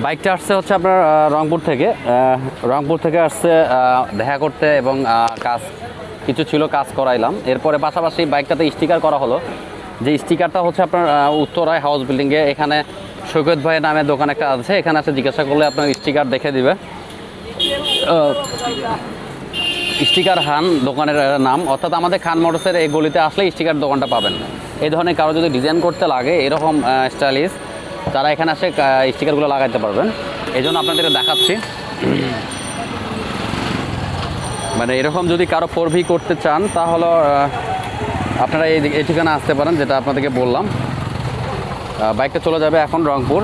বাইকটা আসছে হচ্ছে আপনার রংপুর থেকে আসছে দেখা করতে এবং কাজ কিছু ছিল, কাজ করাইলাম। এরপরে পাশাপাশি বাইকটাতে স্টিকার করা হলো। যে স্টিকারটা হচ্ছে আপনার উত্তরায় হাউস বিল্ডিংয়ে, এখানে সৈকত ভাইয়ের নামে দোকান একটা আছে, এখানে আসে জিজ্ঞাসা করলে আপনার স্টিকার দেখে দিবে। স্টিকার খান দোকানের নাম, অর্থাৎ আমাদের খান মোটরসের এই গলিতে আসলে স্টিকার দোকানটা পাবেন। এই ধরনের কারো যদি ডিজাইন করতে লাগে এরকম স্টাইলিশ, তারা এখানে আসে স্টিকারগুলো লাগাইতে পারবেন। এই জন্য আপনাদেরকে দেখাচ্ছি। মানে এরকম যদি কারো 4V করতে চান তাহলে আপনারা এই ঠিকানা আসতে পারেন, যেটা আপনাদেরকে বললাম। বাইকটা চলে যাবে এখন রংপুর।